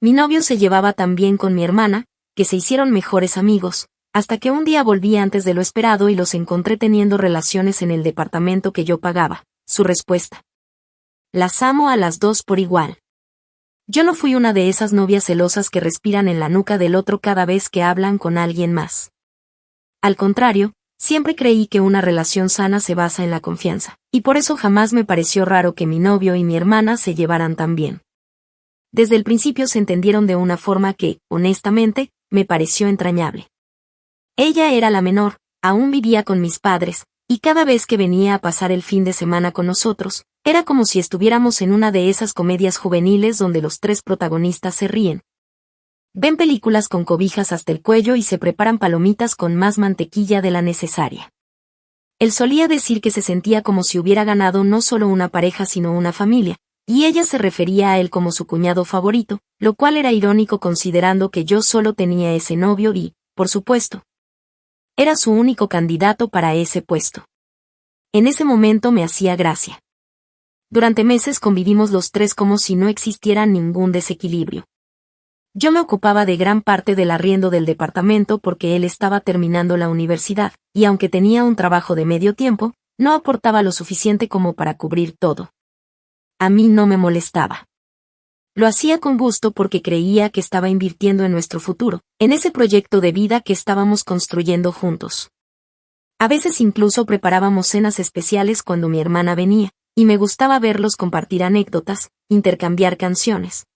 Mi novio se llevaba tan bien con mi hermana, que se hicieron mejores amigos, hasta que un día volví antes de lo esperado y los encontré teniendo relaciones en el departamento que yo pagaba. Su respuesta: las amo a las dos por igual. Yo no fui una de esas novias celosas que respiran en la nuca del otro cada vez que hablan con alguien más. Al contrario, siempre creí que una relación sana se basa en la confianza, y por eso jamás me pareció raro que mi novio y mi hermana se llevaran tan bien. Desde el principio se entendieron de una forma que, honestamente, me pareció entrañable. Ella era la menor, aún vivía con mis padres, y cada vez que venía a pasar el fin de semana con nosotros, era como si estuviéramos en una de esas comedias juveniles donde los tres protagonistas se ríen, ven películas con cobijas hasta el cuello y se preparan palomitas con más mantequilla de la necesaria. Él solía decir que se sentía como si hubiera ganado no solo una pareja sino una familia, y ella se refería a él como su cuñado favorito, lo cual era irónico considerando que yo solo tenía ese novio y, por supuesto, era su único candidato para ese puesto. En ese momento me hacía gracia. Durante meses convivimos los tres como si no existiera ningún desequilibrio. Yo me ocupaba de gran parte del arriendo del departamento porque él estaba terminando la universidad, y aunque tenía un trabajo de medio tiempo, no aportaba lo suficiente como para cubrir todo. A mí no me molestaba. Lo hacía con gusto porque creía que estaba invirtiendo en nuestro futuro, en ese proyecto de vida que estábamos construyendo juntos. A veces incluso preparábamos cenas especiales cuando mi hermana venía, y me gustaba verlos compartir anécdotas, intercambiar canciones,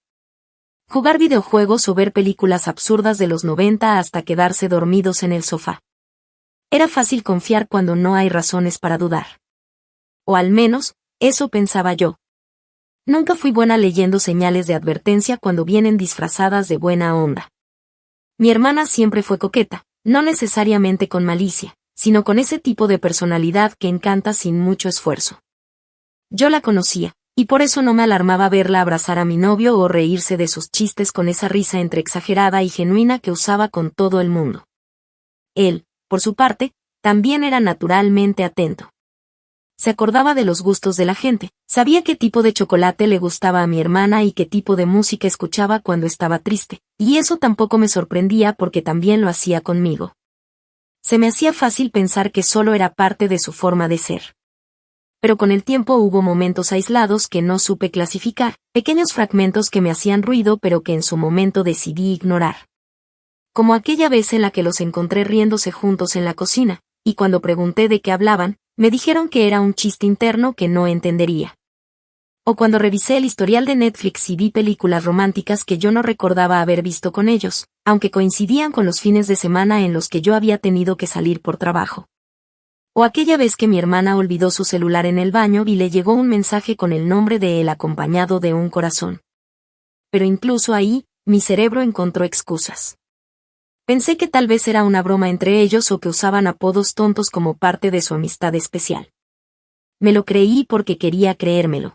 jugar videojuegos o ver películas absurdas de los 90 hasta quedarse dormidos en el sofá. Era fácil confiar cuando no hay razones para dudar. O al menos, eso pensaba yo. Nunca fui buena leyendo señales de advertencia cuando vienen disfrazadas de buena onda. Mi hermana siempre fue coqueta, no necesariamente con malicia, sino con ese tipo de personalidad que encanta sin mucho esfuerzo. Yo la conocía, y por eso no me alarmaba verla abrazar a mi novio o reírse de sus chistes con esa risa entre exagerada y genuina que usaba con todo el mundo. Él, por su parte, también era naturalmente atento. Se acordaba de los gustos de la gente, sabía qué tipo de chocolate le gustaba a mi hermana y qué tipo de música escuchaba cuando estaba triste, y eso tampoco me sorprendía porque también lo hacía conmigo. Se me hacía fácil pensar que solo era parte de su forma de ser. Pero con el tiempo hubo momentos aislados que no supe clasificar, pequeños fragmentos que me hacían ruido pero que en su momento decidí ignorar. Como aquella vez en la que los encontré riéndose juntos en la cocina, y cuando pregunté de qué hablaban, me dijeron que era un chiste interno que no entendería. O cuando revisé el historial de Netflix y vi películas románticas que yo no recordaba haber visto con ellos, aunque coincidían con los fines de semana en los que yo había tenido que salir por trabajo. O aquella vez que mi hermana olvidó su celular en el baño y le llegó un mensaje con el nombre de él acompañado de un corazón. Pero incluso ahí, mi cerebro encontró excusas. Pensé que tal vez era una broma entre ellos o que usaban apodos tontos como parte de su amistad especial. Me lo creí porque quería creérmelo.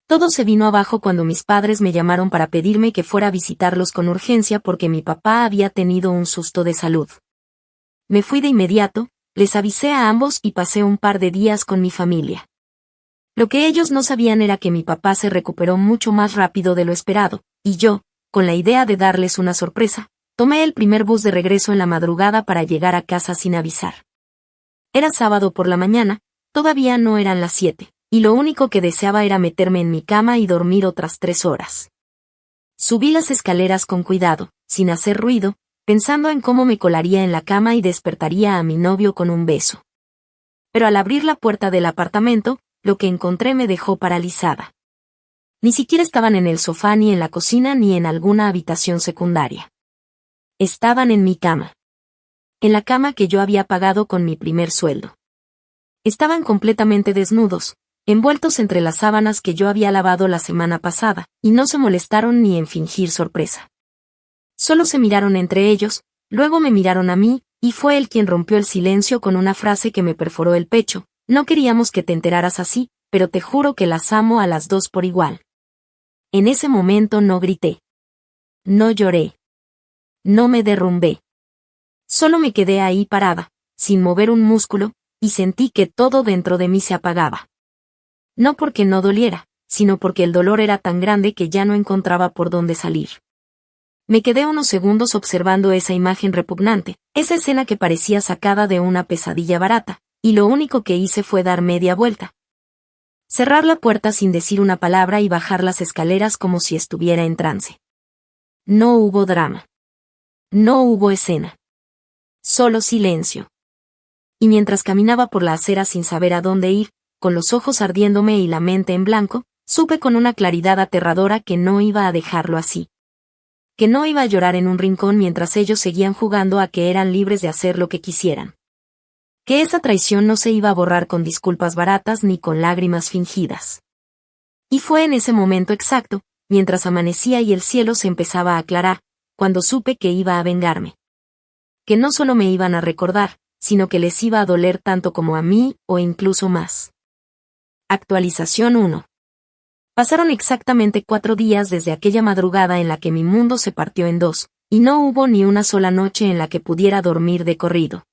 Todo se vino abajo cuando mis padres me llamaron para pedirme que fuera a visitarlos con urgencia porque mi papá había tenido un susto de salud. Me fui de inmediato, les avisé a ambos y pasé un par de días con mi familia. Lo que ellos no sabían era que mi papá se recuperó mucho más rápido de lo esperado, y yo, con la idea de darles una sorpresa, tomé el primer bus de regreso en la madrugada para llegar a casa sin avisar. Era sábado por la mañana, todavía no eran las 7, y lo único que deseaba era meterme en mi cama y dormir otras 3 horas. Subí las escaleras con cuidado, sin hacer ruido, pensando en cómo me colaría en la cama y despertaría a mi novio con un beso. Pero al abrir la puerta del apartamento, lo que encontré me dejó paralizada. Ni siquiera estaban en el sofá ni en la cocina ni en alguna habitación secundaria. Estaban en mi cama. En la cama que yo había pagado con mi primer sueldo. Estaban completamente desnudos, envueltos entre las sábanas que yo había lavado la semana pasada, y no se molestaron ni en fingir sorpresa. Solo se miraron entre ellos, luego me miraron a mí, y fue él quien rompió el silencio con una frase que me perforó el pecho: no queríamos que te enteraras así, pero te juro que las amo a las dos por igual. En ese momento no grité. No lloré. No me derrumbé. Solo me quedé ahí parada, sin mover un músculo, y sentí que todo dentro de mí se apagaba. No porque no doliera, sino porque el dolor era tan grande que ya no encontraba por dónde salir. Me quedé unos segundos observando esa imagen repugnante, esa escena que parecía sacada de una pesadilla barata, y lo único que hice fue dar media vuelta. Cerrar la puerta sin decir una palabra y bajar las escaleras como si estuviera en trance. No hubo drama. No hubo escena. Solo silencio. Y mientras caminaba por la acera sin saber a dónde ir, con los ojos ardiéndome y la mente en blanco, supe con una claridad aterradora que no iba a dejarlo así. Que no iba a llorar en un rincón mientras ellos seguían jugando a que eran libres de hacer lo que quisieran. Que esa traición no se iba a borrar con disculpas baratas ni con lágrimas fingidas. Y fue en ese momento exacto, mientras amanecía y el cielo se empezaba a aclarar, cuando supe que iba a vengarme. Que no solo me iban a recordar, sino que les iba a doler tanto como a mí, o incluso más. Actualización 1. Pasaron exactamente 4 días desde aquella madrugada en la que mi mundo se partió en dos, y no hubo ni una sola noche en la que pudiera dormir de corrido.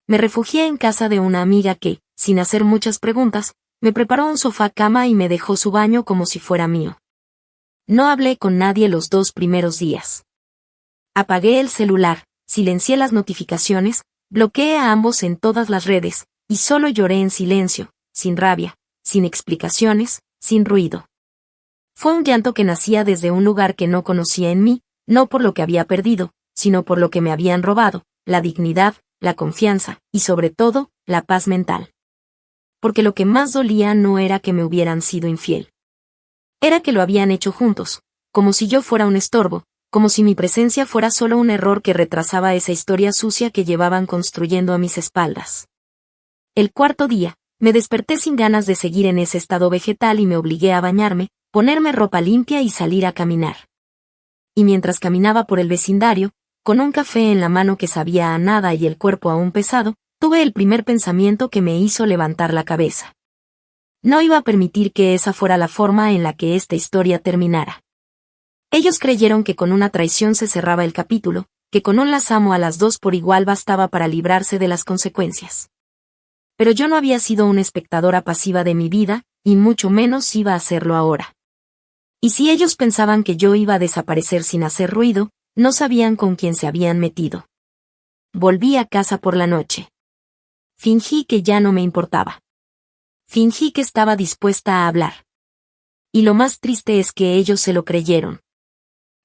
Me refugié en casa de una amiga que, sin hacer muchas preguntas, me preparó un sofá cama y me dejó su baño como si fuera mío. No hablé con nadie los 2 primeros días. Apagué el celular, silencié las notificaciones, bloqueé a ambos en todas las redes, y solo lloré en silencio, sin rabia, sin explicaciones, sin ruido. Fue un llanto que nacía desde un lugar que no conocía en mí, no por lo que había perdido, sino por lo que me habían robado, la dignidad, la confianza, y sobre todo, la paz mental. Porque lo que más dolía no era que me hubieran sido infiel. Era que lo habían hecho juntos, como si yo fuera un estorbo, como si mi presencia fuera solo un error que retrasaba esa historia sucia que llevaban construyendo a mis espaldas. El 4.º día, me desperté sin ganas de seguir en ese estado vegetal y me obligué a bañarme, ponerme ropa limpia y salir a caminar. Y mientras caminaba por el vecindario, con un café en la mano que sabía a nada y el cuerpo aún pesado, tuve el primer pensamiento que me hizo levantar la cabeza. No iba a permitir que esa fuera la forma en la que esta historia terminara. Ellos creyeron que con una traición se cerraba el capítulo, que con un las amo a las 2 por igual bastaba para librarse de las consecuencias. Pero yo no había sido una espectadora pasiva de mi vida, y mucho menos iba a hacerlo ahora. Y si ellos pensaban que yo iba a desaparecer sin hacer ruido, no sabían con quién se habían metido. Volví a casa por la noche. Fingí que ya no me importaba. Fingí que estaba dispuesta a hablar. Y lo más triste es que ellos se lo creyeron.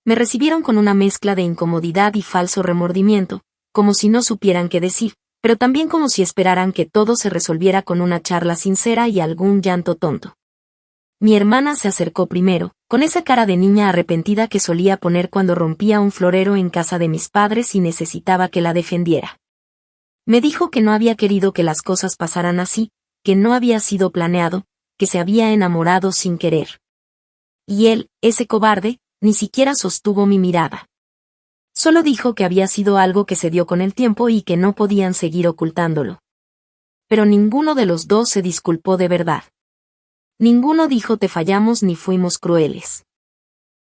Me recibieron con una mezcla de incomodidad y falso remordimiento, como si no supieran qué decir, pero también como si esperaran que todo se resolviera con una charla sincera y algún llanto tonto. Mi hermana se acercó primero, con esa cara de niña arrepentida que solía poner cuando rompía un florero en casa de mis padres y necesitaba que la defendiera. Me dijo que no había querido que las cosas pasaran así, que no había sido planeado, que se había enamorado sin querer. Y él, ese cobarde, ni siquiera sostuvo mi mirada. Solo dijo que había sido algo que se dio con el tiempo y que no podían seguir ocultándolo. Pero ninguno de los dos se disculpó de verdad. Ninguno dijo te fallamos ni fuimos crueles.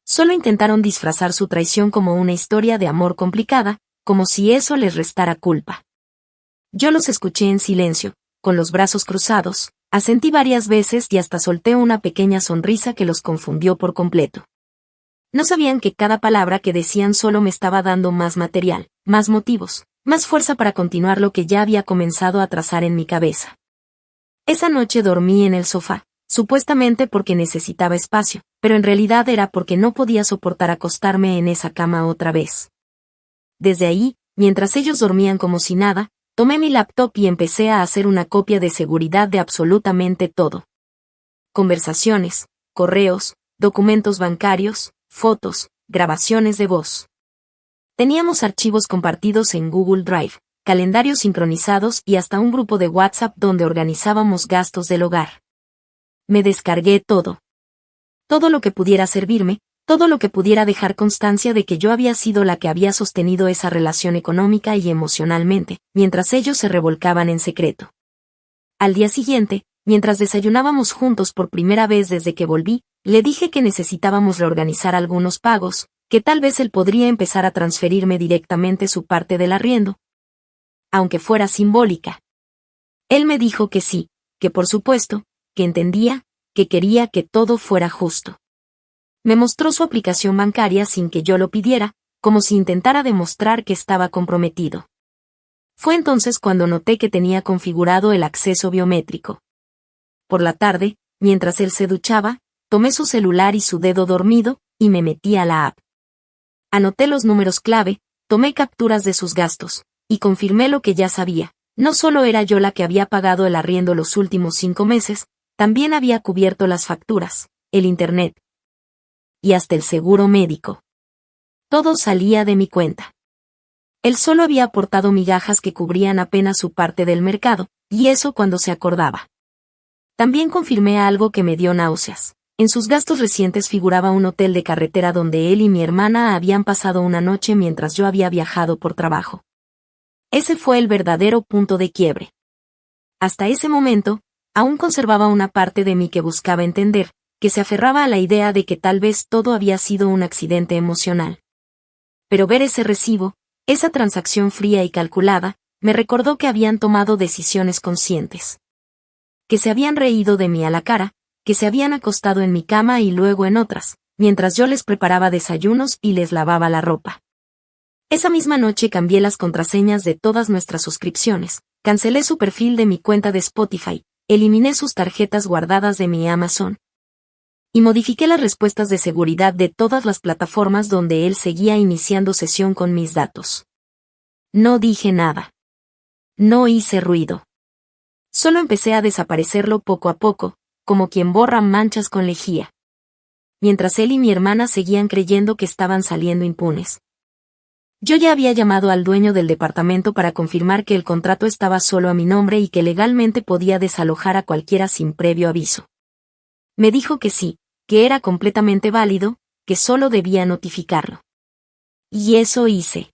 Solo intentaron disfrazar su traición como una historia de amor complicada, como si eso les restara culpa. Yo los escuché en silencio, con los brazos cruzados, asentí varias veces y hasta solté una pequeña sonrisa que los confundió por completo. No sabían que cada palabra que decían solo me estaba dando más material, más motivos, más fuerza para continuar lo que ya había comenzado a trazar en mi cabeza. Esa noche dormí en el sofá, supuestamente porque necesitaba espacio, pero en realidad era porque no podía soportar acostarme en esa cama otra vez. Desde ahí, mientras ellos dormían como si nada, tomé mi laptop y empecé a hacer una copia de seguridad de absolutamente todo. Conversaciones, correos, documentos bancarios, fotos, grabaciones de voz. Teníamos archivos compartidos en Google Drive, calendarios sincronizados y hasta un grupo de WhatsApp donde organizábamos gastos del hogar. Me descargué todo. Todo lo que pudiera servirme, todo lo que pudiera dejar constancia de que yo había sido la que había sostenido esa relación económica y emocionalmente, mientras ellos se revolcaban en secreto. Al día siguiente, mientras desayunábamos juntos por primera vez desde que volví, le dije que necesitábamos reorganizar algunos pagos, que tal vez él podría empezar a transferirme directamente su parte del arriendo. Aunque fuera simbólica. Él me dijo que sí, que por supuesto, que entendía, que quería que todo fuera justo. Me mostró su aplicación bancaria sin que yo lo pidiera, como si intentara demostrar que estaba comprometido. Fue entonces cuando noté que tenía configurado el acceso biométrico. Por la tarde, mientras él se duchaba, tomé su celular y su dedo dormido, y me metí a la app. Anoté los números clave, tomé capturas de sus gastos, y confirmé lo que ya sabía. No solo era yo la que había pagado el arriendo los últimos 5 meses, también había cubierto las facturas, el internet y hasta el seguro médico. Todo salía de mi cuenta. Él solo había aportado migajas que cubrían apenas su parte del mercado, y eso cuando se acordaba. También confirmé algo que me dio náuseas. En sus gastos recientes figuraba un hotel de carretera donde él y mi hermana habían pasado una noche mientras yo había viajado por trabajo. Ese fue el verdadero punto de quiebre. Hasta ese momento, aún conservaba una parte de mí que buscaba entender, que se aferraba a la idea de que tal vez todo había sido un accidente emocional. Pero ver ese recibo, esa transacción fría y calculada, me recordó que habían tomado decisiones conscientes. Que se habían reído de mí a la cara, que se habían acostado en mi cama y luego en otras, mientras yo les preparaba desayunos y les lavaba la ropa. Esa misma noche cambié las contraseñas de todas nuestras suscripciones, cancelé su perfil de mi cuenta de Spotify, eliminé sus tarjetas guardadas de mi Amazon. Y modifiqué las respuestas de seguridad de todas las plataformas donde él seguía iniciando sesión con mis datos. No dije nada. No hice ruido. Solo empecé a desaparecerlo poco a poco, como quien borra manchas con lejía. Mientras él y mi hermana seguían creyendo que estaban saliendo impunes. Yo ya había llamado al dueño del departamento para confirmar que el contrato estaba solo a mi nombre y que legalmente podía desalojar a cualquiera sin previo aviso. Me dijo que sí, que era completamente válido, que solo debía notificarlo. Y eso hice.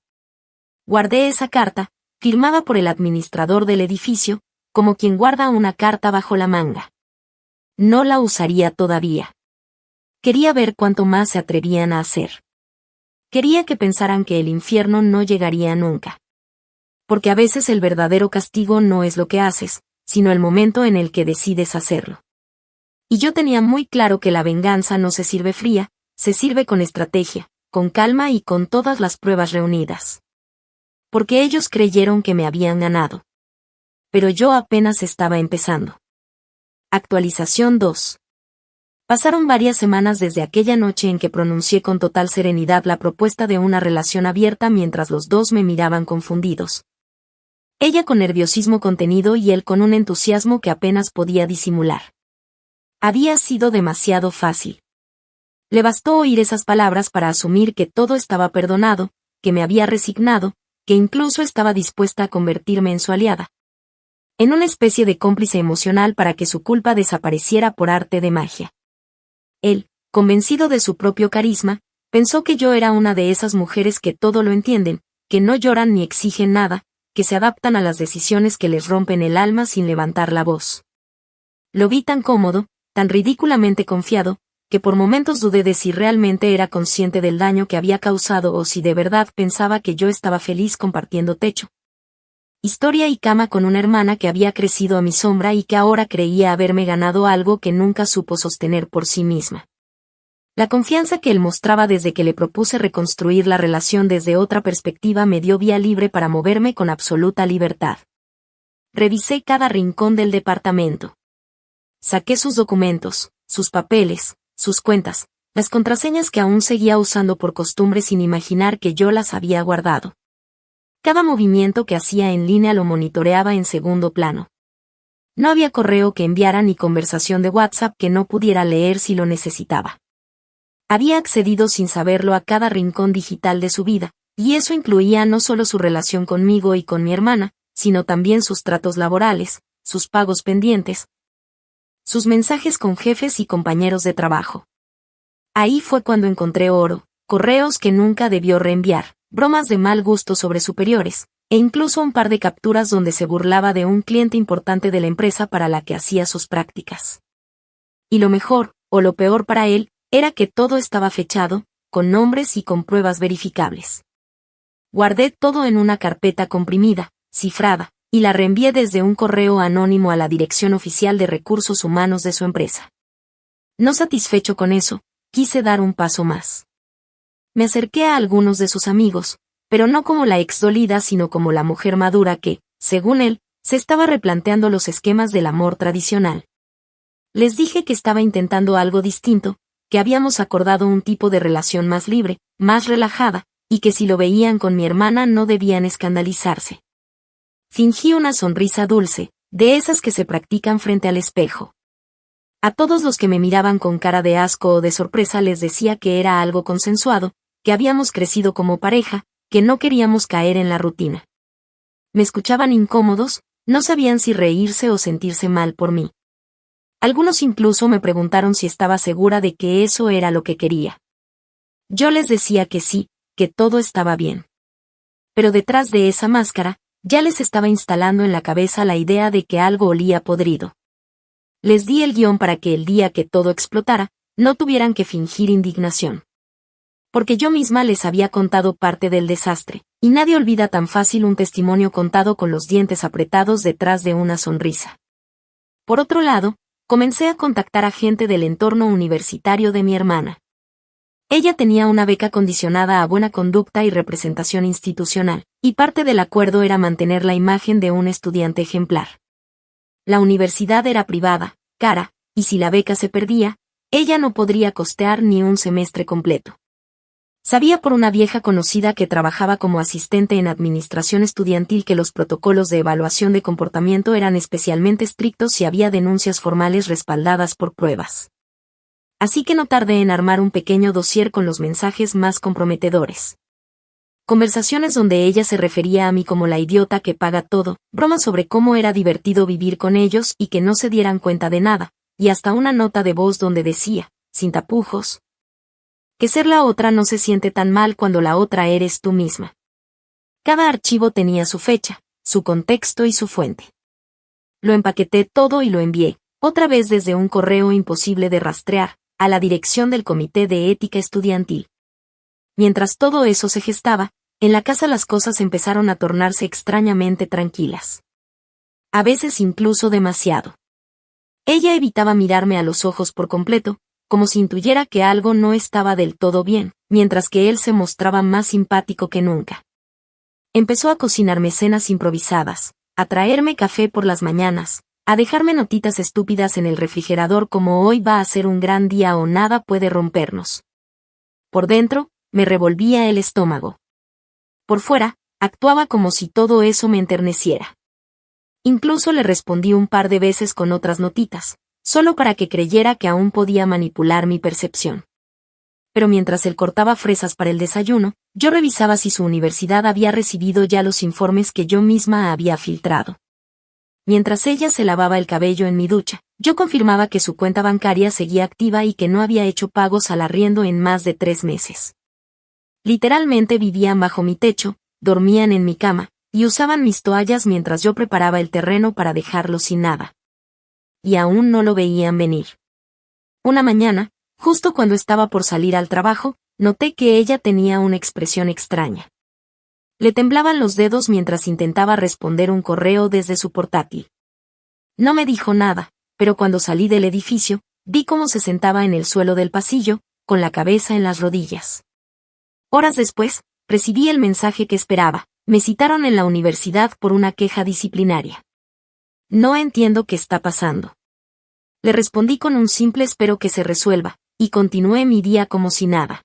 Guardé esa carta, firmada por el administrador del edificio, como quien guarda una carta bajo la manga. No la usaría todavía. Quería ver cuánto más se atrevían a hacer. Quería que pensaran que el infierno no llegaría nunca. Porque a veces el verdadero castigo no es lo que haces, sino el momento en el que decides hacerlo. Y yo tenía muy claro que la venganza no se sirve fría, se sirve con estrategia, con calma y con todas las pruebas reunidas. Porque ellos creyeron que me habían ganado. Pero yo apenas estaba empezando. Actualización 2. Pasaron varias semanas desde aquella noche en que pronuncié con total serenidad la propuesta de una relación abierta mientras los dos me miraban confundidos. Ella con nerviosismo contenido y él con un entusiasmo que apenas podía disimular. Había sido demasiado fácil. Le bastó oír esas palabras para asumir que todo estaba perdonado, que me había resignado, que incluso estaba dispuesta a convertirme en su aliada. En una especie de cómplice emocional para que su culpa desapareciera por arte de magia. Él, convencido de su propio carisma, pensó que yo era una de esas mujeres que todo lo entienden, que no lloran ni exigen nada, que se adaptan a las decisiones que les rompen el alma sin levantar la voz. Lo vi tan cómodo, tan ridículamente confiado, que por momentos dudé de si realmente era consciente del daño que había causado o si de verdad pensaba que yo estaba feliz compartiendo techo, historia y cama con una hermana que había crecido a mi sombra y que ahora creía haberme ganado algo que nunca supo sostener por sí misma. La confianza que él mostraba desde que le propuse reconstruir la relación desde otra perspectiva me dio vía libre para moverme con absoluta libertad. Revisé cada rincón del departamento. Saqué sus documentos, sus papeles, sus cuentas, las contraseñas que aún seguía usando por costumbre sin imaginar que yo las había guardado. Cada movimiento que hacía en línea lo monitoreaba en segundo plano. No había correo que enviara ni conversación de WhatsApp que no pudiera leer si lo necesitaba. Había accedido sin saberlo a cada rincón digital de su vida, y eso incluía no solo su relación conmigo y con mi hermana, sino también sus tratos laborales, sus pagos pendientes, sus mensajes con jefes y compañeros de trabajo. Ahí fue cuando encontré oro, correos que nunca debió reenviar, bromas de mal gusto sobre superiores, e incluso un par de capturas donde se burlaba de un cliente importante de la empresa para la que hacía sus prácticas. Y lo mejor, o lo peor para él, era que todo estaba fechado, con nombres y con pruebas verificables. Guardé todo en una carpeta comprimida, cifrada, y la reenvié desde un correo anónimo a la Dirección Oficial de Recursos Humanos de su empresa. No satisfecho con eso, quise dar un paso más. Me acerqué a algunos de sus amigos, pero no como la ex dolida sino como la mujer madura que, según él, se estaba replanteando los esquemas del amor tradicional. Les dije que estaba intentando algo distinto, que habíamos acordado un tipo de relación más libre, más relajada, y que si lo veían con mi hermana no debían escandalizarse. Fingí una sonrisa dulce, de esas que se practican frente al espejo. A todos los que me miraban con cara de asco o de sorpresa les decía que era algo consensuado, que habíamos crecido como pareja, que no queríamos caer en la rutina. Me escuchaban incómodos, no sabían si reírse o sentirse mal por mí. Algunos incluso me preguntaron si estaba segura de que eso era lo que quería. Yo les decía que sí, que todo estaba bien. Pero detrás de esa máscara, ya les estaba instalando en la cabeza la idea de que algo olía podrido. Les di el guión para que el día que todo explotara, no tuvieran que fingir indignación. Porque yo misma les había contado parte del desastre, y nadie olvida tan fácil un testimonio contado con los dientes apretados detrás de una sonrisa. Por otro lado, comencé a contactar a gente del entorno universitario de mi hermana. Ella tenía una beca condicionada a buena conducta y representación institucional, y parte del acuerdo era mantener la imagen de un estudiante ejemplar. La universidad era privada, cara, y si la beca se perdía, ella no podría costear ni un semestre completo. Sabía por una vieja conocida que trabajaba como asistente en administración estudiantil que los protocolos de evaluación de comportamiento eran especialmente estrictos si había denuncias formales respaldadas por pruebas. Así que no tardé en armar un pequeño dossier con los mensajes más comprometedores. Conversaciones donde ella se refería a mí como la idiota que paga todo, bromas sobre cómo era divertido vivir con ellos y que no se dieran cuenta de nada, y hasta una nota de voz donde decía, sin tapujos, que ser la otra no se siente tan mal cuando la otra eres tú misma. Cada archivo tenía su fecha, su contexto y su fuente. Lo empaqueté todo y lo envié, otra vez desde un correo imposible de rastrear, a la dirección del Comité de Ética Estudiantil. Mientras todo eso se gestaba, en la casa las cosas empezaron a tornarse extrañamente tranquilas. A veces incluso demasiado. Ella evitaba mirarme a los ojos por completo, como si intuyera que algo no estaba del todo bien, mientras que él se mostraba más simpático que nunca. Empezó a cocinarme cenas improvisadas, a traerme café por las mañanas, a dejarme notitas estúpidas en el refrigerador como hoy va a ser un gran día o nada puede rompernos. Por dentro, me revolvía el estómago. Por fuera, actuaba como si todo eso me enterneciera. Incluso le respondí un par de veces con otras notitas, solo para que creyera que aún podía manipular mi percepción. Pero mientras él cortaba fresas para el desayuno, yo revisaba si su universidad había recibido ya los informes que yo misma había filtrado. Mientras ella se lavaba el cabello en mi ducha, yo confirmaba que su cuenta bancaria seguía activa y que no había hecho pagos al arriendo en más de 3 meses. Literalmente vivían bajo mi techo, dormían en mi cama, y usaban mis toallas mientras yo preparaba el terreno para dejarlo sin nada. Y aún no lo veían venir. Una mañana, justo cuando estaba por salir al trabajo, noté que ella tenía una expresión extraña. Le temblaban los dedos mientras intentaba responder un correo desde su portátil. No me dijo nada, pero cuando salí del edificio, vi cómo se sentaba en el suelo del pasillo, con la cabeza en las rodillas. Horas después, recibí el mensaje que esperaba. Me citaron en la universidad por una queja disciplinaria. No entiendo qué está pasando. Le respondí con un simple espero que se resuelva, y continué mi día como si nada.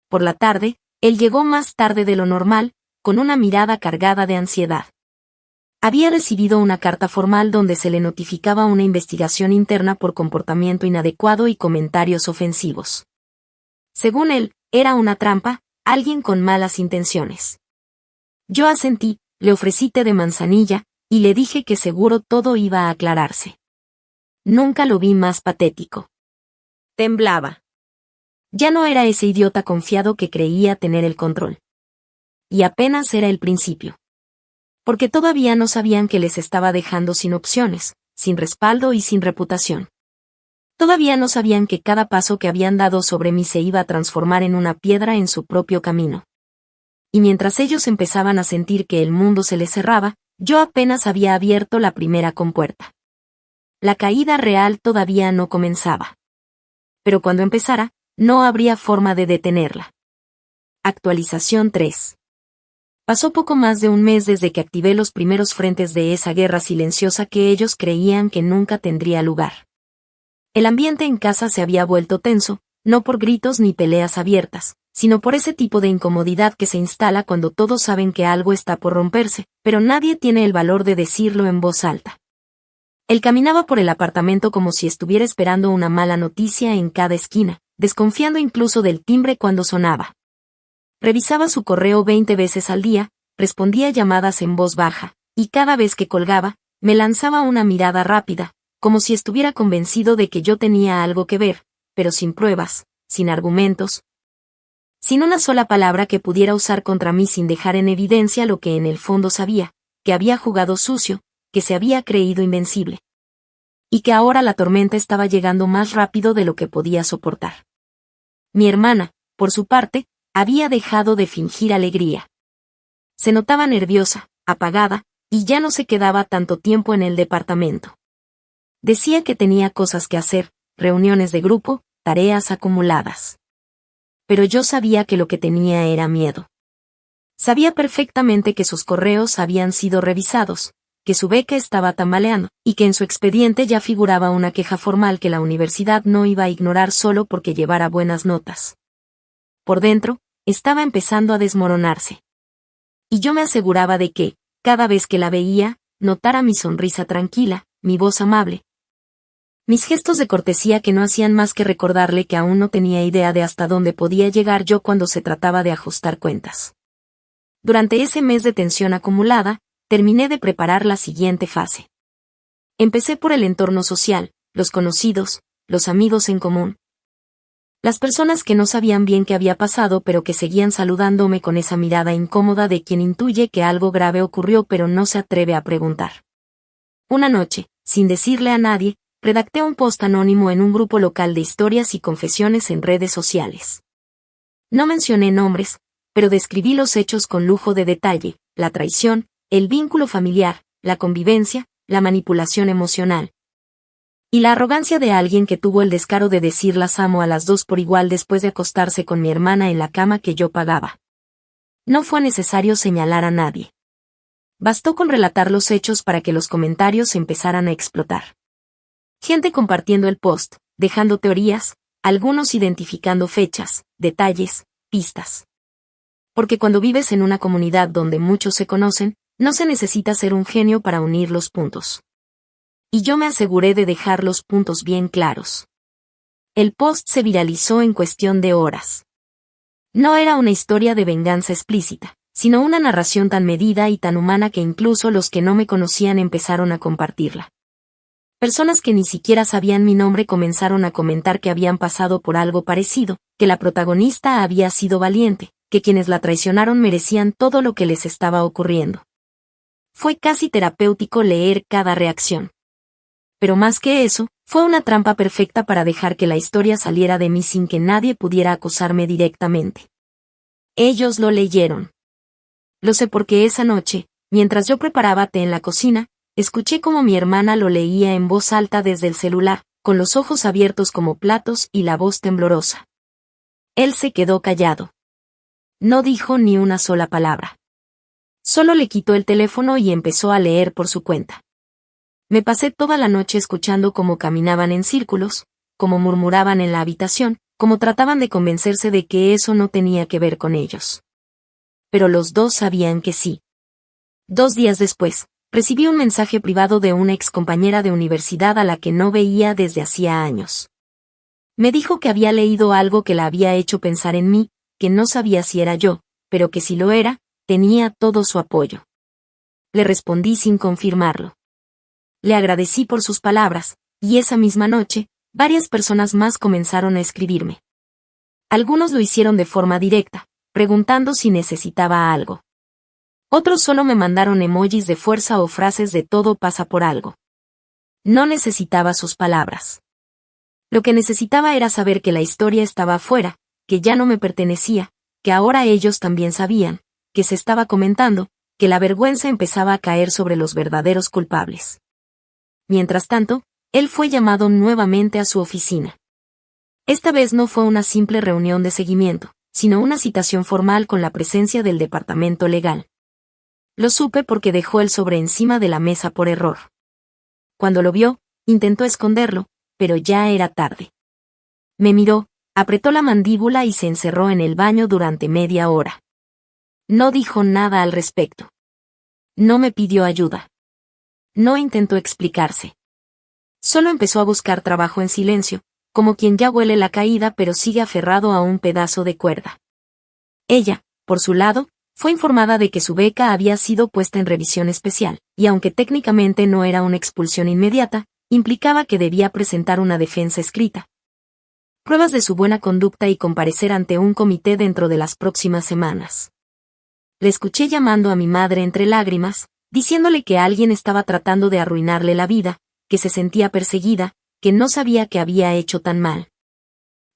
Por la tarde, él llegó más tarde de lo normal, con una mirada cargada de ansiedad. Había recibido una carta formal donde se le notificaba una investigación interna por comportamiento inadecuado y comentarios ofensivos. Según él, era una trampa, alguien con malas intenciones. Yo asentí, le ofrecí té de manzanilla, y le dije que seguro todo iba a aclararse. Nunca lo vi más patético. Temblaba. Ya no era ese idiota confiado que creía tener el control. Y apenas era el principio. Porque todavía no sabían que les estaba dejando sin opciones, sin respaldo y sin reputación. Todavía no sabían que cada paso que habían dado sobre mí se iba a transformar en una piedra en su propio camino. Y mientras ellos empezaban a sentir que el mundo se les cerraba, yo apenas había abierto la primera compuerta. La caída real todavía no comenzaba. Pero cuando empezara, no habría forma de detenerla. Actualización 3. Pasó poco más de un mes desde que activé los primeros frentes de esa guerra silenciosa que ellos creían que nunca tendría lugar. El ambiente en casa se había vuelto tenso, no por gritos ni peleas abiertas, sino por ese tipo de incomodidad que se instala cuando todos saben que algo está por romperse, pero nadie tiene el valor de decirlo en voz alta. Él caminaba por el apartamento como si estuviera esperando una mala noticia en cada esquina, desconfiando incluso del timbre cuando sonaba. Revisaba su correo 20 veces al día, respondía llamadas en voz baja, y cada vez que colgaba, me lanzaba una mirada rápida, como si estuviera convencido de que yo tenía algo que ver, pero sin pruebas, sin argumentos, sin una sola palabra que pudiera usar contra mí sin dejar en evidencia lo que en el fondo sabía, que había jugado sucio, que se había creído invencible. Y que ahora la tormenta estaba llegando más rápido de lo que podía soportar. Mi hermana, por su parte, había dejado de fingir alegría. Se notaba nerviosa, apagada, y ya no se quedaba tanto tiempo en el departamento. Decía que tenía cosas que hacer, reuniones de grupo, tareas acumuladas. Pero yo sabía que lo que tenía era miedo. Sabía perfectamente que sus correos habían sido revisados, que su beca estaba tambaleando, y que en su expediente ya figuraba una queja formal que la universidad no iba a ignorar solo porque llevara buenas notas. Por dentro, estaba empezando a desmoronarse. Y yo me aseguraba de que, cada vez que la veía, notara mi sonrisa tranquila, mi voz amable. Mis gestos de cortesía que no hacían más que recordarle que aún no tenía idea de hasta dónde podía llegar yo cuando se trataba de ajustar cuentas. Durante ese mes de tensión acumulada, terminé de preparar la siguiente fase. Empecé por el entorno social, los conocidos, los amigos en común. Las personas que no sabían bien qué había pasado pero que seguían saludándome con esa mirada incómoda de quien intuye que algo grave ocurrió pero no se atreve a preguntar. Una noche, sin decirle a nadie, redacté un post anónimo en un grupo local de historias y confesiones en redes sociales. No mencioné nombres, pero describí los hechos con lujo de detalle, la traición, el vínculo familiar, la convivencia, la manipulación emocional. Y la arrogancia de alguien que tuvo el descaro de decir las amo a las dos por igual después de acostarse con mi hermana en la cama que yo pagaba. No fue necesario señalar a nadie. Bastó con relatar los hechos para que los comentarios empezaran a explotar. Gente compartiendo el post, dejando teorías, algunos identificando fechas, detalles, pistas. Porque cuando vives en una comunidad donde muchos se conocen, no se necesita ser un genio para unir los puntos. Y yo me aseguré de dejar los puntos bien claros. El post se viralizó en cuestión de horas. No era una historia de venganza explícita, sino una narración tan medida y tan humana que incluso los que no me conocían empezaron a compartirla. Personas que ni siquiera sabían mi nombre comenzaron a comentar que habían pasado por algo parecido, que la protagonista había sido valiente, que quienes la traicionaron merecían todo lo que les estaba ocurriendo. Fue casi terapéutico leer cada reacción. Pero más que eso, fue una trampa perfecta para dejar que la historia saliera de mí sin que nadie pudiera acusarme directamente. Ellos lo leyeron. Lo sé porque esa noche, mientras yo preparaba té en la cocina, escuché cómo mi hermana lo leía en voz alta desde el celular, con los ojos abiertos como platos y la voz temblorosa. Él se quedó callado. No dijo ni una sola palabra. Solo le quitó el teléfono y empezó a leer por su cuenta. Me pasé toda la noche escuchando cómo caminaban en círculos, cómo murmuraban en la habitación, cómo trataban de convencerse de que eso no tenía que ver con ellos. Pero los dos sabían que sí. 2 días después, recibí un mensaje privado de una excompañera de universidad a la que no veía desde hacía años. Me dijo que había leído algo que la había hecho pensar en mí, que no sabía si era yo, pero que si lo era, tenía todo su apoyo. Le respondí sin confirmarlo. Le agradecí por sus palabras, y esa misma noche, varias personas más comenzaron a escribirme. Algunos lo hicieron de forma directa, preguntando si necesitaba algo. Otros solo me mandaron emojis de fuerza o frases de todo pasa por algo. No necesitaba sus palabras. Lo que necesitaba era saber que la historia estaba afuera, que ya no me pertenecía, que ahora ellos también sabían, que se estaba comentando, que la vergüenza empezaba a caer sobre los verdaderos culpables. Mientras tanto, él fue llamado nuevamente a su oficina. Esta vez no fue una simple reunión de seguimiento, sino una citación formal con la presencia del departamento legal. Lo supe porque dejó el sobre encima de la mesa por error. Cuando lo vio, intentó esconderlo, pero ya era tarde. Me miró, apretó la mandíbula y se encerró en el baño durante media hora. No dijo nada al respecto. No me pidió ayuda. No intentó explicarse. Solo empezó a buscar trabajo en silencio, como quien ya huele la caída pero sigue aferrado a un pedazo de cuerda. Ella, por su lado, fue informada de que su beca había sido puesta en revisión especial, y aunque técnicamente no era una expulsión inmediata, implicaba que debía presentar una defensa escrita, pruebas de su buena conducta y comparecer ante un comité dentro de las próximas semanas. Le escuché llamando a mi madre entre lágrimas, diciéndole que alguien estaba tratando de arruinarle la vida, que se sentía perseguida, que no sabía que había hecho tan mal.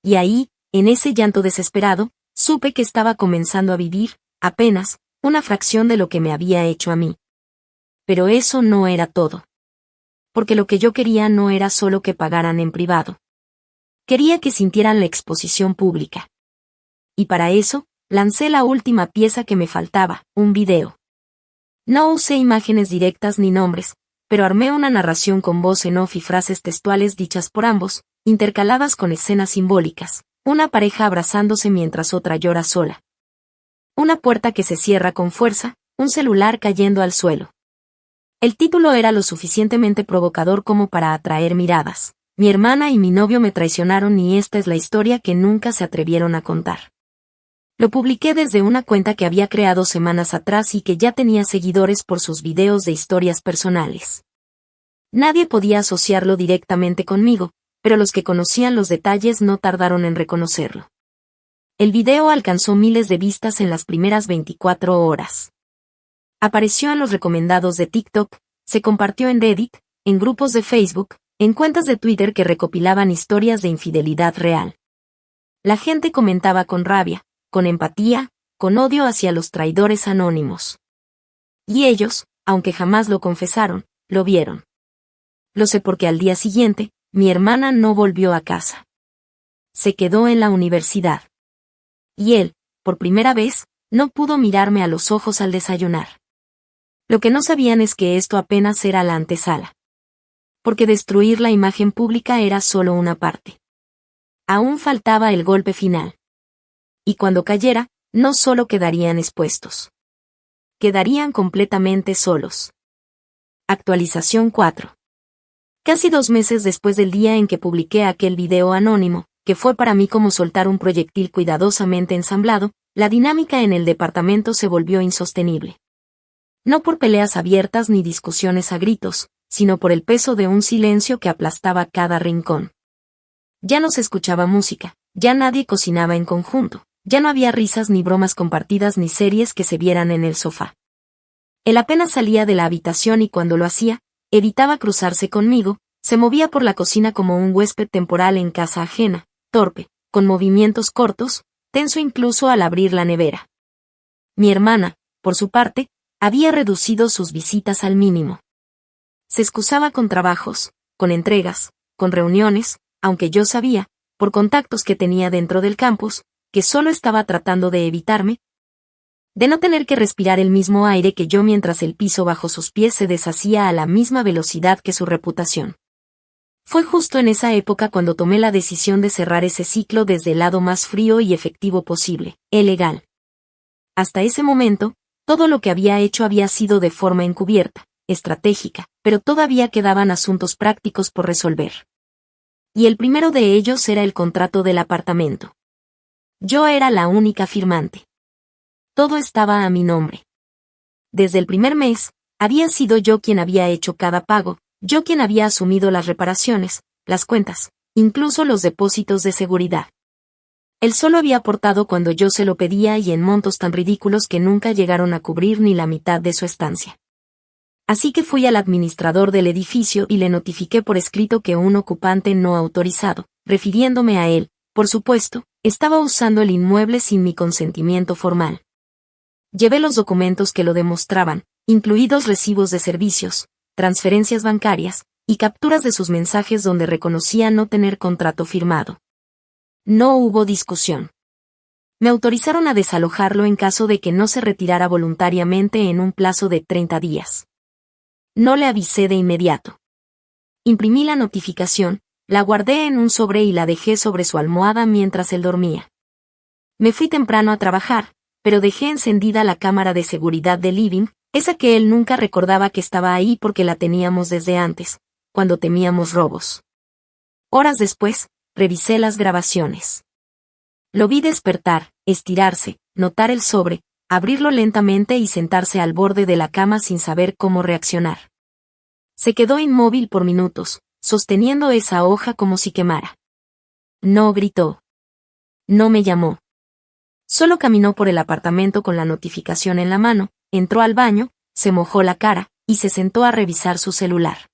Y ahí, en ese llanto desesperado, supe que estaba comenzando a vivir, apenas, una fracción de lo que me había hecho a mí. Pero eso no era todo. Porque lo que yo quería no era solo que pagaran en privado. Quería que sintieran la exposición pública. Y para eso, lancé la última pieza que me faltaba, un video. No usé imágenes directas ni nombres, pero armé una narración con voz en off y frases textuales dichas por ambos, intercaladas con escenas simbólicas, una pareja abrazándose mientras otra llora sola. Una puerta que se cierra con fuerza, un celular cayendo al suelo. El título era lo suficientemente provocador como para atraer miradas. Mi hermana y mi novio me traicionaron y esta es la historia que nunca se atrevieron a contar. Lo publiqué desde una cuenta que había creado semanas atrás y que ya tenía seguidores por sus videos de historias personales. Nadie podía asociarlo directamente conmigo, pero los que conocían los detalles no tardaron en reconocerlo. El video alcanzó miles de vistas en las primeras 24 horas. Apareció en los recomendados de TikTok, se compartió en Reddit, en grupos de Facebook, en cuentas de Twitter que recopilaban historias de infidelidad real. La gente comentaba con rabia, con empatía, con odio hacia los traidores anónimos. Y ellos, aunque jamás lo confesaron, lo vieron. Lo sé porque al día siguiente, mi hermana no volvió a casa. Se quedó en la universidad. Y él, por primera vez, no pudo mirarme a los ojos al desayunar. Lo que no sabían es que esto apenas era la antesala. Porque destruir la imagen pública era solo una parte. Aún faltaba el golpe final. Y cuando cayera, no solo quedarían expuestos. Quedarían completamente solos. Actualización 4. Casi 2 meses después del día en que publiqué aquel video anónimo, que fue para mí como soltar un proyectil cuidadosamente ensamblado, la dinámica en el departamento se volvió insostenible. No por peleas abiertas ni discusiones a gritos, sino por el peso de un silencio que aplastaba cada rincón. Ya no se escuchaba música, ya nadie cocinaba en conjunto, ya no había risas ni bromas compartidas ni series que se vieran en el sofá. Él apenas salía de la habitación y cuando lo hacía, evitaba cruzarse conmigo, se movía por la cocina como un huésped temporal en casa ajena, torpe, con movimientos cortos, tenso incluso al abrir la nevera. Mi hermana, por su parte, había reducido sus visitas al mínimo. Se excusaba con trabajos, con entregas, con reuniones, aunque yo sabía, por contactos que tenía dentro del campus, que solo estaba tratando de evitarme, de no tener que respirar el mismo aire que yo mientras el piso bajo sus pies se deshacía a la misma velocidad que su reputación. Fue justo en esa época cuando tomé la decisión de cerrar ese ciclo desde el lado más frío y efectivo posible, el legal. Hasta ese momento, todo lo que había hecho había sido de forma encubierta, estratégica, pero todavía quedaban asuntos prácticos por resolver. Y el primero de ellos era el contrato del apartamento. Yo era la única firmante. Todo estaba a mi nombre. Desde el primer mes, había sido yo quien había hecho cada pago, yo quien había asumido las reparaciones, las cuentas, incluso los depósitos de seguridad. Él solo había aportado cuando yo se lo pedía y en montos tan ridículos que nunca llegaron a cubrir ni la mitad de su estancia. Así que fui al administrador del edificio y le notifiqué por escrito que un ocupante no autorizado, refiriéndome a él, por supuesto, estaba usando el inmueble sin mi consentimiento formal. Llevé los documentos que lo demostraban, incluidos recibos de servicios, transferencias bancarias, y capturas de sus mensajes donde reconocía no tener contrato firmado. No hubo discusión. Me autorizaron a desalojarlo en caso de que no se retirara voluntariamente en un plazo de 30 días. No le avisé de inmediato. Imprimí la notificación, la guardé en un sobre y la dejé sobre su almohada mientras él dormía. Me fui temprano a trabajar, pero dejé encendida la cámara de seguridad del living, esa que él nunca recordaba que estaba ahí porque la teníamos desde antes, cuando temíamos robos. Horas después, revisé las grabaciones. Lo vi despertar, estirarse, notar el sobre, abrirlo lentamente y sentarse al borde de la cama sin saber cómo reaccionar. Se quedó inmóvil por minutos, sosteniendo esa hoja como si quemara. No gritó. No me llamó. Solo caminó por el apartamento con la notificación en la mano, entró al baño, se mojó la cara, y se sentó a revisar su celular.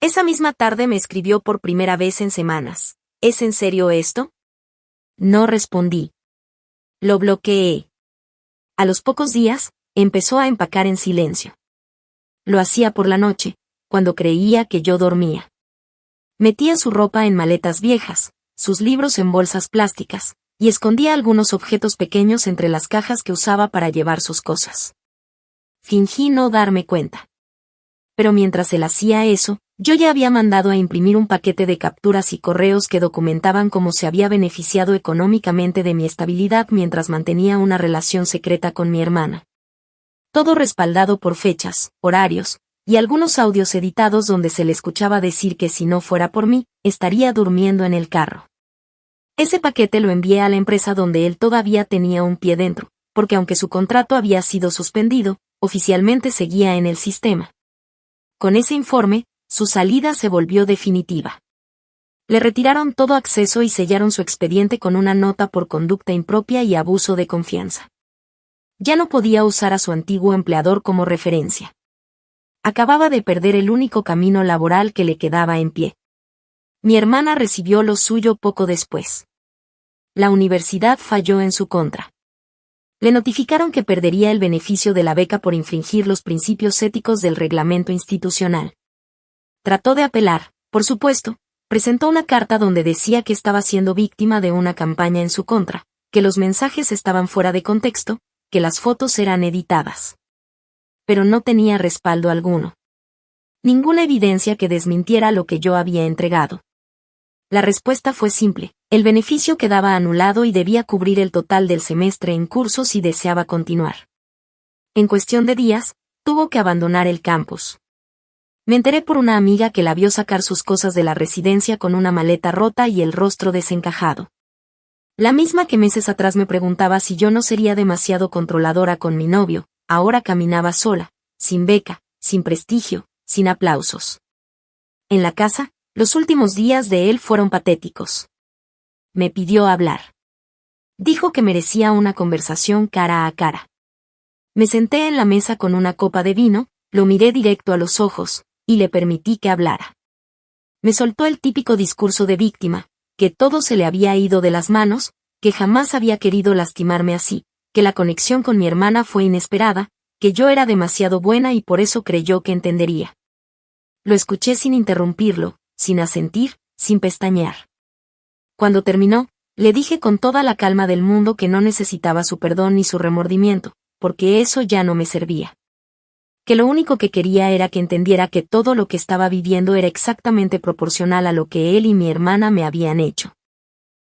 Esa misma tarde me escribió por primera vez en semanas. ¿Es en serio esto? No respondí. Lo bloqueé. A los pocos días, empezó a empacar en silencio. Lo hacía por la noche, cuando creía que yo dormía. Metía su ropa en maletas viejas, sus libros en bolsas plásticas, y escondía algunos objetos pequeños entre las cajas que usaba para llevar sus cosas. Fingí no darme cuenta. Pero mientras él hacía eso, yo ya había mandado a imprimir un paquete de capturas y correos que documentaban cómo se había beneficiado económicamente de mi estabilidad mientras mantenía una relación secreta con mi hermana. Todo respaldado por fechas, horarios, y algunos audios editados donde se le escuchaba decir que si no fuera por mí, estaría durmiendo en el carro. Ese paquete lo envié a la empresa donde él todavía tenía un pie dentro, porque aunque su contrato había sido suspendido, oficialmente seguía en el sistema. Con ese informe, su salida se volvió definitiva. Le retiraron todo acceso y sellaron su expediente con una nota por conducta impropia y abuso de confianza. Ya no podía usar a su antiguo empleador como referencia. Acababa de perder el único camino laboral que le quedaba en pie. Mi hermana recibió lo suyo poco después. La universidad falló en su contra. Le notificaron que perdería el beneficio de la beca por infringir los principios éticos del reglamento institucional. Trató de apelar, por supuesto, presentó una carta donde decía que estaba siendo víctima de una campaña en su contra, que los mensajes estaban fuera de contexto, que las fotos eran editadas. Pero no tenía respaldo alguno. Ninguna evidencia que desmintiera lo que yo había entregado. La respuesta fue simple, el beneficio quedaba anulado y debía cubrir el total del semestre en curso si deseaba continuar. En cuestión de días, tuvo que abandonar el campus. Me enteré por una amiga que la vio sacar sus cosas de la residencia con una maleta rota y el rostro desencajado. La misma que meses atrás me preguntaba si yo no sería demasiado controladora con mi novio, ahora caminaba sola, sin beca, sin prestigio, sin aplausos. En la casa, los últimos días de él fueron patéticos. Me pidió hablar. Dijo que merecía una conversación cara a cara. Me senté en la mesa con una copa de vino, lo miré directo a los ojos, y le permití que hablara. Me soltó el típico discurso de víctima, que todo se le había ido de las manos, que jamás había querido lastimarme así, que la conexión con mi hermana fue inesperada, que yo era demasiado buena y por eso creyó que entendería. Lo escuché sin interrumpirlo, sin asentir, sin pestañear. Cuando terminó, le dije con toda la calma del mundo que no necesitaba su perdón ni su remordimiento, porque eso ya no me servía. Que lo único que quería era que entendiera que todo lo que estaba viviendo era exactamente proporcional a lo que él y mi hermana me habían hecho.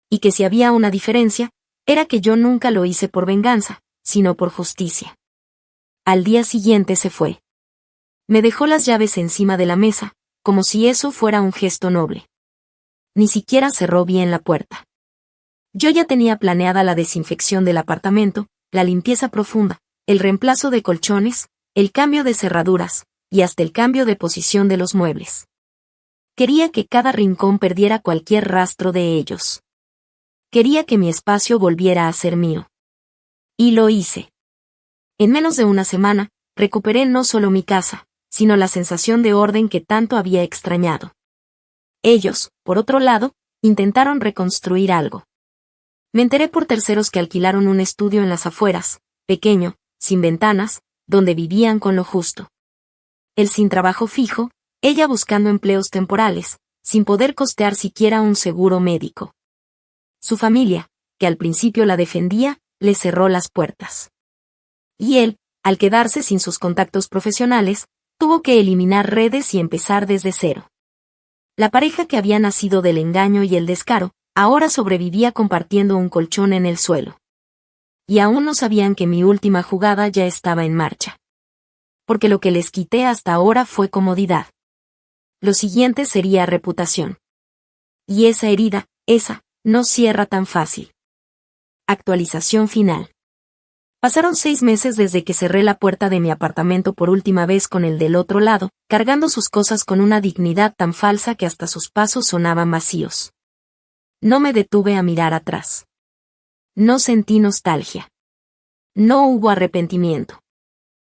Y que si había una diferencia, era que yo nunca lo hice por venganza, sino por justicia. Al día siguiente se fue. Me dejó las llaves encima de la mesa, como si eso fuera un gesto noble. Ni siquiera cerró bien la puerta. Yo ya tenía planeada la desinfección del apartamento, la limpieza profunda, el reemplazo de colchones, el cambio de cerraduras, y hasta el cambio de posición de los muebles. Quería que cada rincón perdiera cualquier rastro de ellos. Quería que mi espacio volviera a ser mío. Y lo hice. En menos de una semana, recuperé no solo mi casa, sino la sensación de orden que tanto había extrañado. Ellos, por otro lado, intentaron reconstruir algo. Me enteré por terceros que alquilaron un estudio en las afueras, pequeño, sin ventanas, donde vivían con lo justo. Él sin trabajo fijo, ella buscando empleos temporales, sin poder costear siquiera un seguro médico. Su familia, que al principio la defendía, le cerró las puertas. Y él, al quedarse sin sus contactos profesionales, tuvo que eliminar redes y empezar desde cero. La pareja que había nacido del engaño y el descaro, ahora sobrevivía compartiendo un colchón en el suelo. Y aún no sabían que mi última jugada ya estaba en marcha. Porque lo que les quité hasta ahora fue comodidad. Lo siguiente sería reputación. Y esa herida, no cierra tan fácil. Actualización final. Pasaron 6 meses desde que cerré la puerta de mi apartamento por última vez con el del otro lado, cargando sus cosas con una dignidad tan falsa que hasta sus pasos sonaban vacíos. No me detuve a mirar atrás. No sentí nostalgia. No hubo arrepentimiento.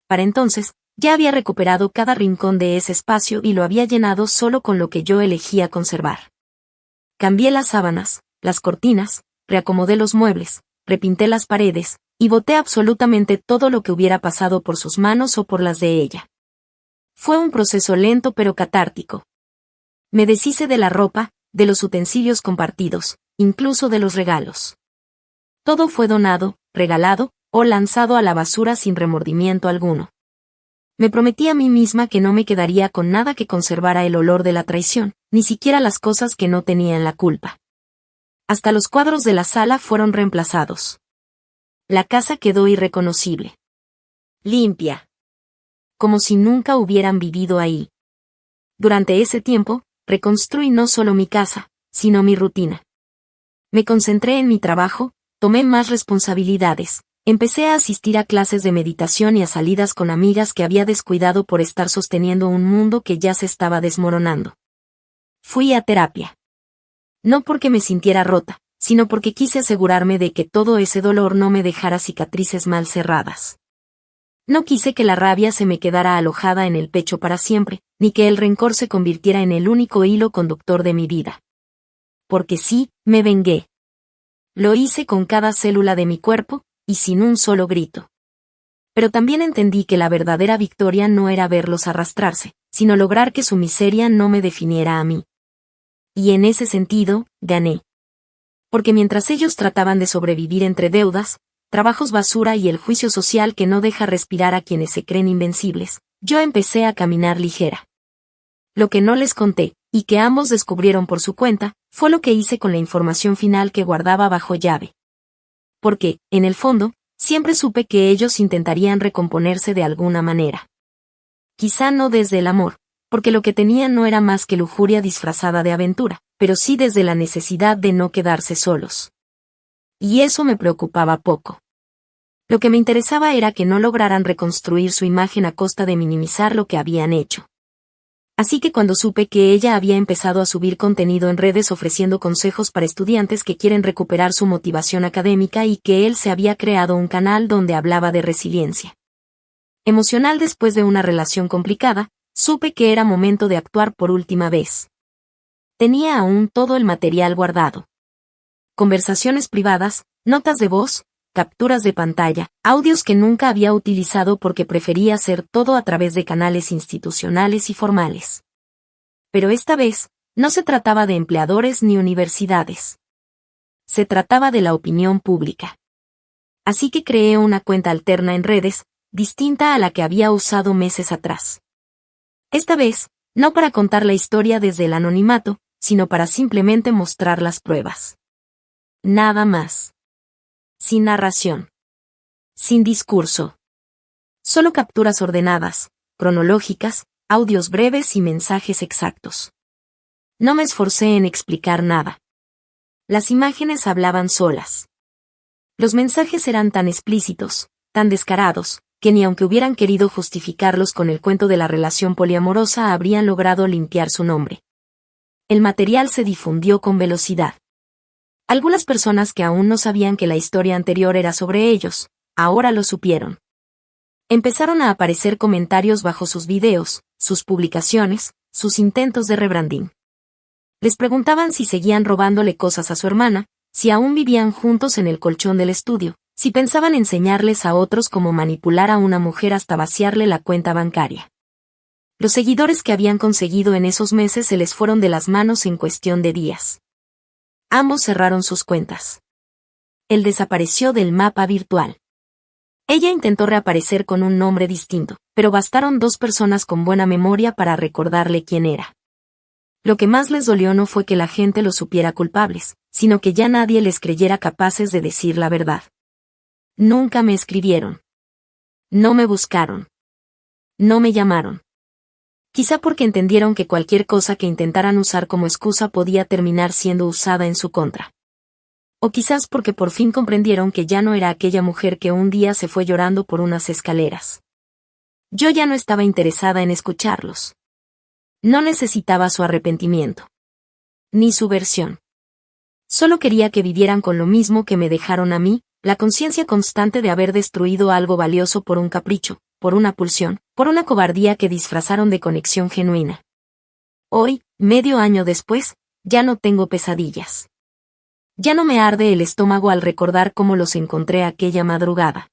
Para entonces, ya había recuperado cada rincón de ese espacio y lo había llenado solo con lo que yo elegía conservar. Cambié las sábanas, las cortinas, reacomodé los muebles, repinté las paredes, y boté absolutamente todo lo que hubiera pasado por sus manos o por las de ella. Fue un proceso lento pero catártico. Me deshice de la ropa, de los utensilios compartidos, incluso de los regalos. Todo fue donado, regalado, o lanzado a la basura sin remordimiento alguno. Me prometí a mí misma que no me quedaría con nada que conservara el olor de la traición, ni siquiera las cosas que no tenían la culpa. Hasta los cuadros de la sala fueron reemplazados. La casa quedó irreconocible. Limpia. Como si nunca hubieran vivido ahí. Durante ese tiempo, reconstruí no solo mi casa, sino mi rutina. Me concentré en mi trabajo, tomé más responsabilidades, empecé a asistir a clases de meditación y a salidas con amigas que había descuidado por estar sosteniendo un mundo que ya se estaba desmoronando. Fui a terapia. No porque me sintiera rota, sino porque quise asegurarme de que todo ese dolor no me dejara cicatrices mal cerradas. No quise que la rabia se me quedara alojada en el pecho para siempre, ni que el rencor se convirtiera en el único hilo conductor de mi vida. Porque sí, me vengué. Lo hice con cada célula de mi cuerpo, y sin un solo grito. Pero también entendí que la verdadera victoria no era verlos arrastrarse, sino lograr que su miseria no me definiera a mí. Y en ese sentido, gané. Porque mientras ellos trataban de sobrevivir entre deudas, trabajos basura y el juicio social que no deja respirar a quienes se creen invencibles, yo empecé a caminar ligera. Lo que no les conté, y que ambos descubrieron por su cuenta, fue lo que hice con la información final que guardaba bajo llave. Porque, en el fondo, siempre supe que ellos intentarían recomponerse de alguna manera. Quizá no desde el amor, porque lo que tenían no era más que lujuria disfrazada de aventura, pero sí desde la necesidad de no quedarse solos. Y eso me preocupaba poco. Lo que me interesaba era que no lograran reconstruir su imagen a costa de minimizar lo que habían hecho. Así que cuando supe que ella había empezado a subir contenido en redes ofreciendo consejos para estudiantes que quieren recuperar su motivación académica y que él se había creado un canal donde hablaba de resiliencia emocional después de una relación complicada, supe que era momento de actuar por última vez. Tenía aún todo el material guardado. Conversaciones privadas, notas de voz, capturas de pantalla, audios que nunca había utilizado porque prefería hacer todo a través de canales institucionales y formales. Pero esta vez, no se trataba de empleadores ni universidades. Se trataba de la opinión pública. Así que creé una cuenta alterna en redes, distinta a la que había usado meses atrás. Esta vez, no para contar la historia desde el anonimato, sino para simplemente mostrar las pruebas. Nada más. Sin narración. Sin discurso. Solo capturas ordenadas, cronológicas, audios breves y mensajes exactos. No me esforcé en explicar nada. Las imágenes hablaban solas. Los mensajes eran tan explícitos, tan descarados, que ni aunque hubieran querido justificarlos con el cuento de la relación poliamorosa habrían logrado limpiar su nombre. El material se difundió con velocidad. Algunas personas que aún no sabían que la historia anterior era sobre ellos, ahora lo supieron. Empezaron a aparecer comentarios bajo sus videos, sus publicaciones, sus intentos de rebranding. Les preguntaban si seguían robándole cosas a su hermana, si aún vivían juntos en el colchón del estudio, si pensaban enseñarles a otros cómo manipular a una mujer hasta vaciarle la cuenta bancaria. Los seguidores que habían conseguido en esos meses se les fueron de las manos en cuestión de días. Ambos cerraron sus cuentas. Él desapareció del mapa virtual. Ella intentó reaparecer con un nombre distinto, pero bastaron 2 personas con buena memoria para recordarle quién era. Lo que más les dolió no fue que la gente los supiera culpables, sino que ya nadie les creyera capaces de decir la verdad. Nunca me escribieron. No me buscaron. No me llamaron. Quizá porque entendieron que cualquier cosa que intentaran usar como excusa podía terminar siendo usada en su contra. O quizás porque por fin comprendieron que ya no era aquella mujer que un día se fue llorando por unas escaleras. Yo ya no estaba interesada en escucharlos. No necesitaba su arrepentimiento. Ni su versión. Solo quería que vivieran con lo mismo que me dejaron a mí, la conciencia constante de haber destruido algo valioso por un capricho, por una pulsión, por una cobardía que disfrazaron de conexión genuina. Hoy, medio año después, ya no tengo pesadillas. Ya no me arde el estómago al recordar cómo los encontré aquella madrugada.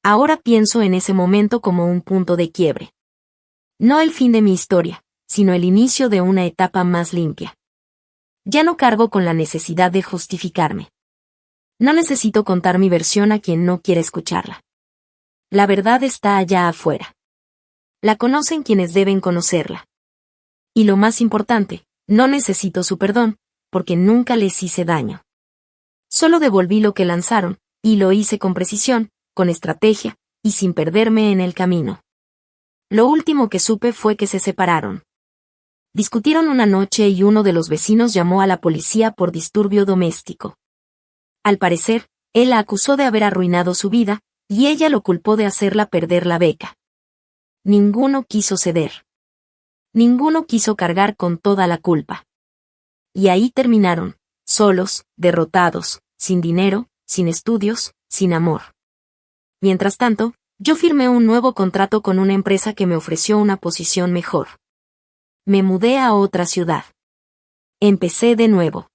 Ahora pienso en ese momento como un punto de quiebre. No el fin de mi historia, sino el inicio de una etapa más limpia. Ya no cargo con la necesidad de justificarme. No necesito contar mi versión a quien no quiere escucharla. La verdad está allá afuera. La conocen quienes deben conocerla. Y lo más importante, no necesito su perdón, porque nunca les hice daño. Solo devolví lo que lanzaron, y lo hice con precisión, con estrategia, y sin perderme en el camino. Lo último que supe fue que se separaron. Discutieron una noche y uno de los vecinos llamó a la policía por disturbio doméstico. Al parecer, él la acusó de haber arruinado su vida, y ella lo culpó de hacerla perder la beca. Ninguno quiso ceder. Ninguno quiso cargar con toda la culpa. Y ahí terminaron, solos, derrotados, sin dinero, sin estudios, sin amor. Mientras tanto, yo firmé un nuevo contrato con una empresa que me ofreció una posición mejor. Me mudé a otra ciudad. Empecé de nuevo.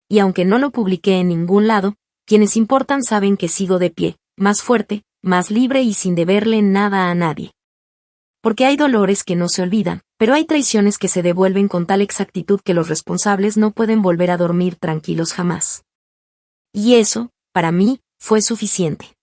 Y aunque no lo publiqué en ningún lado, quienes importan saben que sigo de pie, más fuerte, más libre y sin deberle nada a nadie. Porque hay dolores que no se olvidan, pero hay traiciones que se devuelven con tal exactitud que los responsables no pueden volver a dormir tranquilos jamás. Y eso, para mí, fue suficiente.